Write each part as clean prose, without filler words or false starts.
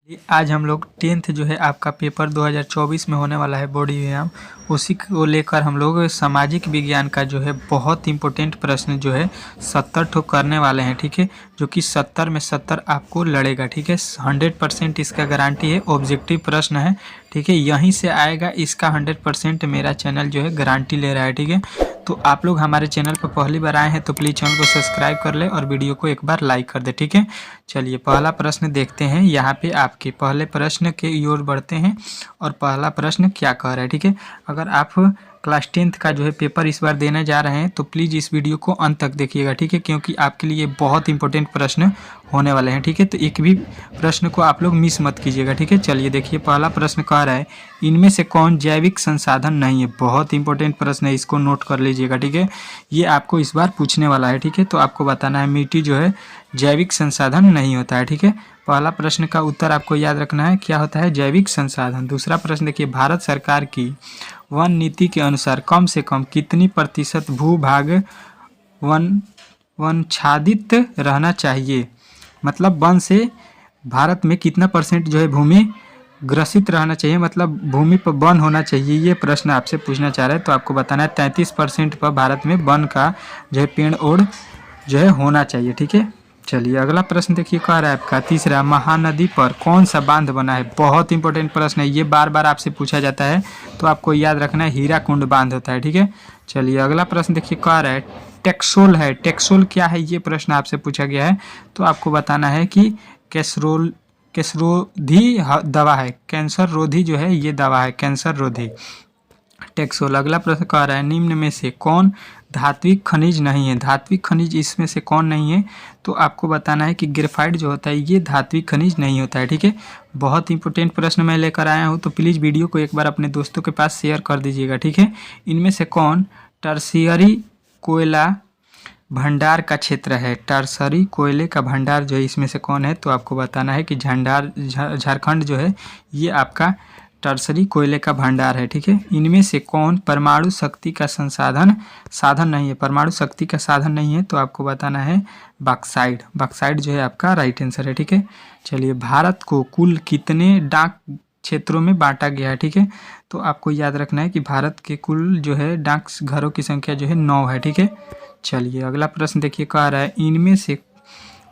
आज हम लोग 10th जो है आपका पेपर 2024 में होने वाला है बॉडी व्यायाम, उसी को लेकर हम लोग सामाजिक विज्ञान का जो है बहुत इंपॉर्टेंट प्रश्न जो है 70 ठो करने वाले हैं। ठीक है, जो कि 70 में 70 आपको लड़ेगा। ठीक है, 100% इसका गारंटी है। ऑब्जेक्टिव प्रश्न है। ठीक है, यहीं से आएगा, इसका 100% मेरा चैनल जो है गारंटी ले रहा है। ठीक है, तो आप लोग हमारे चैनल पर पहली बार आए हैं तो प्लीज़ चैनल को सब्सक्राइब कर ले और वीडियो को एक बार लाइक कर दे। ठीक है, चलिए पहला प्रश्न देखते हैं। यहाँ पे आपके पहले प्रश्न की ओर बढ़ते हैं और पहला प्रश्न क्या कह रहा है। ठीक है, अगर आप क्लास 10th का जो है पेपर इस बार देने जा रहे हैं तो प्लीज़ इस वीडियो को अंत तक देखिएगा। ठीक है, क्योंकि आपके लिए बहुत इंपॉर्टेंट प्रश्न होने वाले हैं। ठीक है, तो एक भी प्रश्न को आप लोग मिस मत कीजिएगा। ठीक है, चलिए देखिए पहला प्रश्न कह रहा है, इनमें से कौन जैविक संसाधन नहीं है। बहुत इंपॉर्टेंट प्रश्न है, इसको नोट कर लीजिएगा। ठीक है, ये आपको इस बार पूछने वाला है। ठीक है, तो आपको बताना है मिट्टी जो है जैविक संसाधन नहीं होता है। ठीक है, पहला प्रश्न का उत्तर आपको याद रखना है, क्या होता है जैविक संसाधन। दूसरा प्रश्न देखिए, भारत सरकार की वन नीति के अनुसार कम से कम कितनी प्रतिशत भूभाग वनच्छादित रहना चाहिए। मतलब वन से भारत में कितना परसेंट जो है भूमि ग्रसित रहना चाहिए, मतलब भूमि पर वन होना चाहिए। ये प्रश्न आपसे पूछना चाह रहे हैं, तो आपको बताना है 33% पर भारत में वन का जो है पेड़ और जो है होना चाहिए। ठीक है, चलिए अगला प्रश्न देखिए, कह रहा है आपका तीसरा, महानदी पर कौन सा बांध बना है। बहुत इंपॉर्टेंट प्रश्न है, ये बार बार आपसे पूछा जाता है, तो आपको याद रखना है हीराकुंड बांध होता है। ठीक है, चलिए अगला प्रश्न देखिए, कह रहा है टेक्सोल है। टेक्सोल क्या है, ये प्रश्न आपसे पूछा गया है, तो आपको बताना है कि कैंसरोधी दवा है, कैंसर रोधी जो है ये दवा है, कैंसर रोधी टेक्सोल। अगला प्रश्न कह रहा है, निम्न में से कौन धात्विक खनिज नहीं है। धात्विक खनिज इसमें से कौन नहीं है, तो आपको बताना है कि ग्रेफाइट जो होता है ये धात्विक खनिज नहीं होता है। ठीक है, बहुत इंपॉर्टेंट प्रश्न मैं लेकर आया हूँ, तो प्लीज़ वीडियो को एक बार अपने दोस्तों के पास शेयर कर दीजिएगा। ठीक है, इनमें से कौन टर्शियरी कोयला भंडार का क्षेत्र है। टर्सरी कोयले का भंडार जो है इसमें से कौन है, तो आपको बताना है कि झारखंड जो है ये आपका टर्सरी कोयले का भंडार है। ठीक है, इनमें से कौन परमाणु शक्ति का साधन नहीं है। परमाणु शक्ति का साधन नहीं है, तो आपको बताना है बॉक्साइट। बॉक्साइट जो है आपका राइट आंसर है। ठीक है, चलिए भारत को कुल कितने डाक क्षेत्रों में बांटा गया है। ठीक है, तो आपको याद रखना है कि भारत के कुल जो है डाक घरों की संख्या जो है 9 है। ठीक है, चलिए अगला प्रश्न देखिए, कह रहा है इनमें से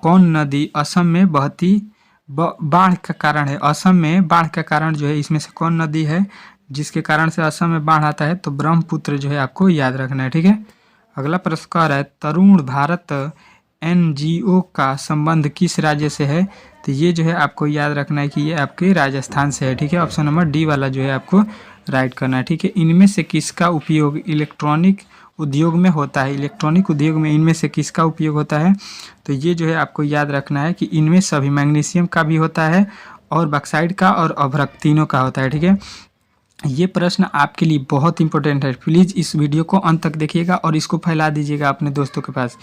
कौन नदी असम में बहती बाढ़ का कारण है। असम में बाढ़ का कारण जो है इसमें से कौन नदी है जिसके कारण से असम में बाढ़ आता है, तो ब्रह्मपुत्र जो है आपको याद रखना है। ठीक है, अगला प्रश्न कह रहा है तरुण भारत NGO का संबंध किस राज्य से है, तो ये जो है आपको याद रखना है कि ये आपके राजस्थान से है। ठीक है, ऑप्शन नंबर डी वाला जो है आपको राइट करना है। ठीक है, इनमें से किसका उपयोग इलेक्ट्रॉनिक उद्योग में होता है। इलेक्ट्रॉनिक उद्योग में इनमें से किसका उपयोग होता है, तो ये जो है आपको याद रखना है कि इनमें सभी मैग्नीशियम का भी होता है और बॉक्साइट का और अभ्रक तीनों का होता है। ठीक है, ये प्रश्न आपके लिए बहुत इंपॉर्टेंट है, प्लीज़ इस वीडियो को अंत तक देखिएगा और इसको फैला दीजिएगा अपने दोस्तों के पास।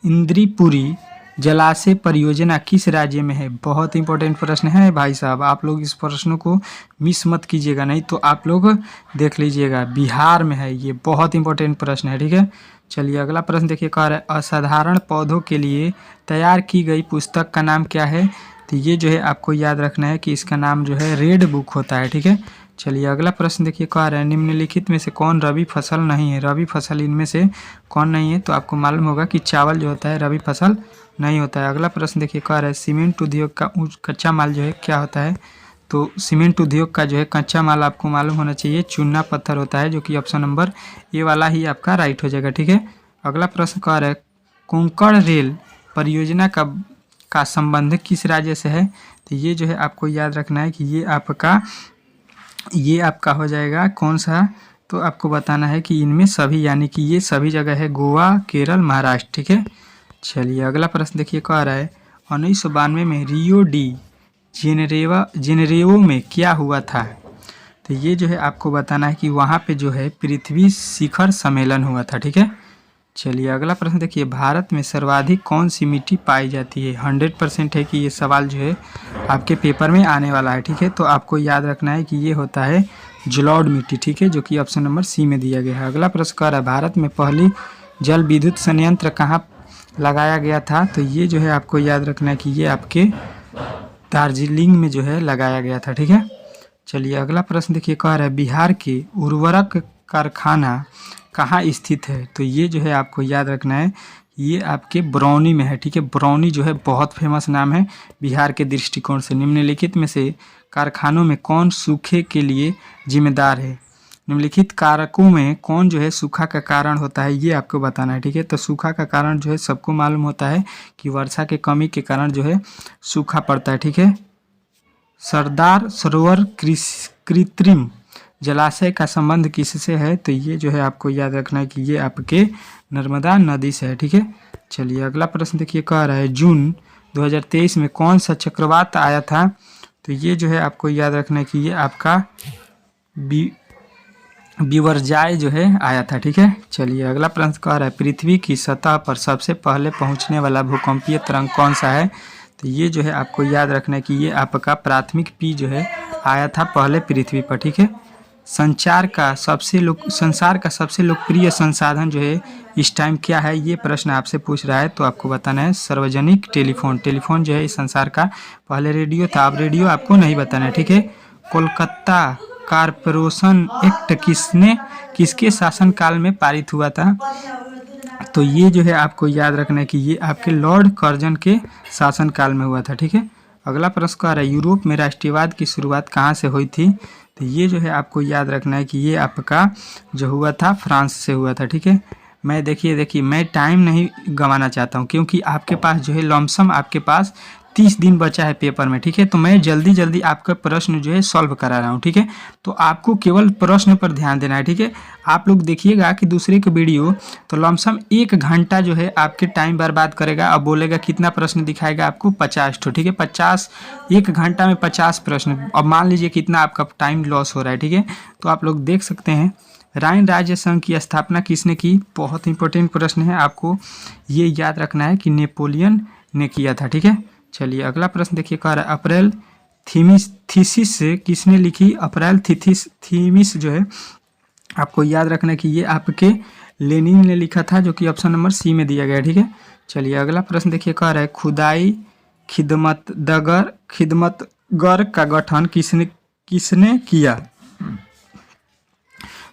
इंद्रीपुरी जलाशय परियोजना किस राज्य में है। बहुत इंपॉर्टेंट प्रश्न है भाई साहब, आप लोग इस प्रश्न को मिस मत कीजिएगा, नहीं तो आप लोग देख लीजिएगा बिहार में है। ये बहुत इंपॉर्टेंट प्रश्न है। ठीक है, चलिए अगला प्रश्न देखिए, कह रहा है असाधारण पौधों के लिए तैयार की गई पुस्तक का नाम क्या है, तो ये जो है आपको याद रखना है कि इसका नाम जो है रेड बुक होता है। ठीक है, चलिए अगला प्रश्न देखिए, कह रहा है निम्नलिखित में से कौन रबी फसल नहीं है। रबी फसल इनमें से कौन नहीं है, तो आपको मालूम होगा कि चावल जो होता है रबी फसल नहीं होता है। अगला प्रश्न देखिए, कह रहा है सीमेंट उद्योग का कच्चा माल जो है क्या होता है, तो सीमेंट उद्योग का जो है कच्चा माल आपको मालूम होना चाहिए चूना पत्थर होता है, जो कि ऑप्शन नंबर ए वाला ही आपका राइट हो जाएगा। ठीक है, अगला प्रश्न कह रहा है कोंकण रेल परियोजना का संबंध किस राज्य से है, तो ये जो है आपको याद रखना है कि ये आपका हो जाएगा कौन सा, तो आपको बताना है कि इनमें सभी, यानी कि ये सभी जगह है गोवा, केरल, महाराष्ट्र। ठीक है, चलिए अगला प्रश्न देखिए, कह रहा है 1992 में रियो डी जेनेरियो में क्या हुआ था, तो ये जो है आपको बताना है कि वहाँ पे जो है पृथ्वी शिखर सम्मेलन हुआ था। ठीक है, चलिए अगला प्रश्न देखिए, भारत में सर्वाधिक कौन सी मिट्टी पाई जाती है। 100% है कि ये सवाल जो है आपके पेपर में आने वाला है। ठीक है, तो आपको याद रखना है कि ये होता है जलौढ़ मिट्टी। ठीक है, जो कि ऑप्शन नंबर सी में दिया गया है। अगला प्रश्न कह रहा है भारत में पहली जल विद्युत संयंत्र कहाँ लगाया गया था, तो ये जो है आपको याद रखना है कि ये आपके दार्जिलिंग में जो है लगाया गया था। ठीक है, चलिए अगला प्रश्न देखिए, कह रहा है बिहार के उर्वरक कारखाना कहाँ स्थित है। तो ये जो है आपको याद रखना है, ये आपके बरौनी में है। ठीक है, बरौनी जो है बहुत फेमस नाम है बिहार के दृष्टिकोण से। निम्नलिखित में से कारखानों में कौन सूखे के लिए जिम्मेदार है। निम्नलिखित कारकों में कौन जो है सूखा का कारण होता है, ये आपको बताना है। ठीक है, तो सूखा का कारण जो है सबको मालूम होता है कि वर्षा के कमी के कारण जो है सूखा पड़ता है। ठीक है, सरदार सरोवर कृत्रिम जलाशय का संबंध किससे है। तो ये जो है आपको याद रखना है कि ये आपके नर्मदा नदी से है। ठीक है, चलिए अगला प्रश्न देखिए, कह रहा है जून 2023 में कौन सा चक्रवात आया था। तो ये जो है आपको याद रखना है कि ये आपका बिवरजाय जो है आया था। ठीक है, चलिए अगला प्रश्न कह रहा है पृथ्वी की सतह पर सबसे पहले पहुंचने वाला भूकंपीय तरंग कौन सा है। तो ये जो है आपको याद रखना है कि ये आपका प्राथमिक पी जो है आया था पहले पृथ्वी पर। ठीक है, संसार का सबसे लोकप्रिय संसाधन जो है इस टाइम क्या है, ये प्रश्न आपसे पूछ रहा है। तो आपको बताना है सार्वजनिक टेलीफोन। टेलीफोन जो है इस संसार का, पहले रेडियो था, अब रेडियो आपको नहीं बताना है। ठीक है, कोलकाता कारपोरेशन एक्ट किसके शासनकाल में पारित हुआ था। तो ये जो है आपको याद रखना है कि ये आपके लॉर्ड कर्जन के शासनकाल में हुआ था। ठीक है, अगला प्रश्न आ रहा है यूरोप में राष्ट्रवाद की शुरुआत कहाँ से हुई थी। तो ये जो है आपको याद रखना है कि ये आपका जो हुआ था फ्रांस से हुआ था। ठीक है, मैं देखिए मैं टाइम नहीं गंवाना चाहता हूँ, क्योंकि आपके पास जो है लमसम आपके पास 30 दिन बचा है पेपर में। ठीक है, तो मैं जल्दी आपका प्रश्न जो है सॉल्व करा रहा हूँ। ठीक है, तो आपको केवल प्रश्न पर ध्यान देना है। ठीक है, आप लोग देखिएगा कि दूसरे का वीडियो तो लमसम 1 घंटा जो है आपके टाइम बर्बाद करेगा। अब बोलेगा कितना प्रश्न दिखाएगा आपको, 50 ठो। ठीक है, 50, 1 घंटा में 50 प्रश्न। अब मान लीजिए कितना आपका टाइम लॉस हो रहा है। ठीक है, तो आप लोग देख सकते हैं राइन राज्य संघ की स्थापना किसने की। बहुत इंपॉर्टेंट प्रश्न है, आपको ये याद रखना है कि नेपोलियन ने किया था। ठीक है, चलिए अगला प्रश्न देखिए, कह रहा है अप्रैल थीसिस किसने लिखी। अप्रैल थीसिस जो है आपको याद रखना है कि ये आपके लेनिन ने लिखा था, जो कि ऑप्शन नंबर सी में दिया गया। ठीक है, चलिए अगला प्रश्न देखिए, कह रहा है खुदाई खिदमतगर का गठन किसने किया।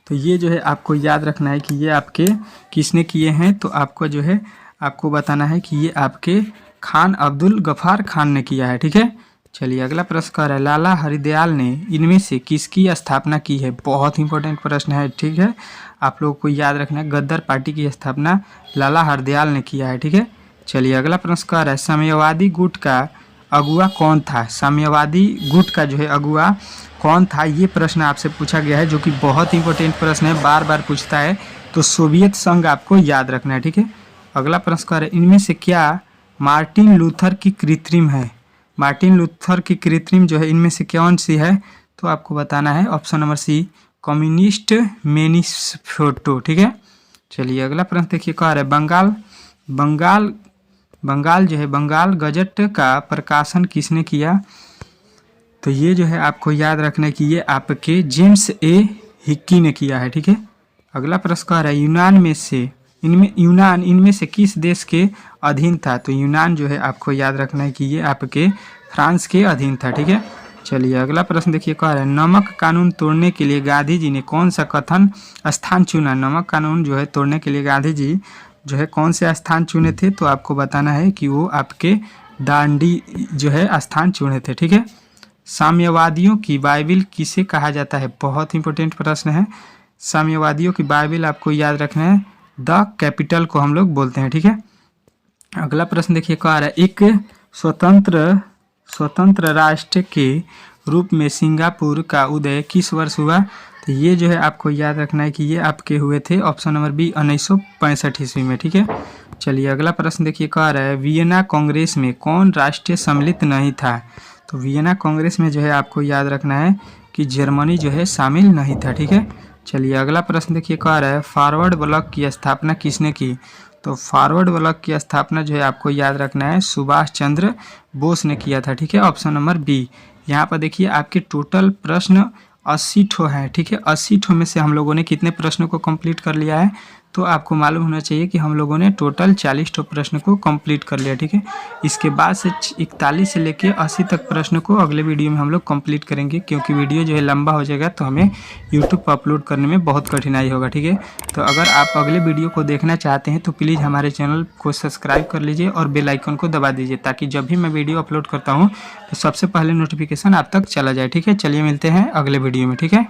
तो ये जो है आपको याद रखना है कि ये आपके किसने किए हैं। तो आपको जो है आपको बताना है कि ये आपके खान अब्दुल गफ्फार खान ने किया है। ठीक है, चलिए अगला प्रश्न कर रहा है लाला हरिदयाल ने इनमें से किसकी स्थापना की है। बहुत इंपॉर्टेंट प्रश्न है। ठीक है, आप लोगों को याद रखना है गद्दर पार्टी की स्थापना लाला हरिदयाल ने किया है। ठीक है, चलिए अगला प्रश्न कर रहा है साम्यवादी गुट का अगुआ कौन था। साम्यवादी गुट का जो है अगुआ कौन था, ये प्रश्न आपसे पूछा गया है, जो कि बहुत इंपॉर्टेंट प्रश्न है, बार बार पूछता है। तो सोवियत संघ आपको याद रखना है। ठीक है, अगला प्रश्न कर रहा है इनमें से क्या मार्टिन लूथर की कृत्रिम है। मार्टिन लूथर की कृत्रिम जो है इनमें से कौन सी है। तो आपको बताना है option number C communist manifesto. ठीक है, चलिए अगला प्रश्न देखिए, कह रहा है बंगाल जो है बंगाल गजट का प्रकाशन किसने किया। तो ये जो है आपको याद रखना है कि ये आपके जेम्स ए हिक्की ने किया है। ठीक है, अगला प्रश्न कह रहा है यूनान इनमें से किस देश के अधीन था। तो यूनान जो है आपको याद रखना है कि ये आपके फ्रांस के अधीन था। ठीक है, चलिए अगला प्रश्न देखिए, कह रहा है नमक कानून तोड़ने के लिए गांधी जी ने कौन सा कथन स्थान चुना। नमक कानून जो है तोड़ने के लिए गांधी जी जो है कौन से स्थान चुने थे। तो आपको बताना है कि वो आपके दांडी जो है स्थान चुने थे। ठीक है, साम्यवादियों की बाइबिल किसे कहा जाता है। बहुत इंपॉर्टेंट प्रश्न है, साम्यवादियों की बाइबिल आपको याद रखना है द कैपिटल को हम लोग बोलते हैं। ठीक है, अगला प्रश्न देखिए, कह रहा है एक स्वतंत्र राष्ट्र के रूप में सिंगापुर का उदय किस वर्ष हुआ। तो ये जो है आपको याद रखना है कि ये आपके हुए थे ऑप्शन नंबर बी 1965 ईस्वी में। ठीक है, चलिए अगला प्रश्न देखिए, कह रहा है वियना कांग्रेस में कौन राष्ट्रीय सम्मिलित नहीं था। तो वियना कांग्रेस में जो है आपको याद रखना है कि जर्मनी जो है शामिल नहीं था। ठीक है, चलिए अगला प्रश्न देखिए, कह रहा है फॉरवर्ड ब्लॉक की स्थापना किसने की। तो फॉरवर्ड ब्लॉक की स्थापना जो है आपको याद रखना है सुभाष चंद्र बोस ने किया था। ठीक है, ऑप्शन नंबर बी। यहाँ पर देखिए आपके टोटल प्रश्न 80 ठो है। ठीक है, 80 ठो में से हम लोगों ने कितने प्रश्नों को कंप्लीट कर लिया है। तो आपको मालूम होना चाहिए कि हम लोगों ने टोटल 40 ठो प्रश्न को कंप्लीट कर लिया, ठीक है। इसके बाद से 41 से लेके 80 तक प्रश्न को अगले वीडियो में हम लोग कंप्लीट करेंगे, क्योंकि वीडियो जो है लंबा हो जाएगा तो हमें यूट्यूब पर अपलोड करने में बहुत कठिनाई होगा, ठीक है। तो अगर आप अगले वीडियो को देखना चाहते हैं तो प्लीज़ हमारे चैनल को सब्सक्राइब कर लीजिए और बेल आइकन को दबा दीजिए, ताकि जब भी मैं वीडियो अपलोड करता हूँ तो सबसे पहले नोटिफिकेशन आप तक चला जाए, ठीक है। चलिए मिलते हैं अगले वीडियो में, ठीक है।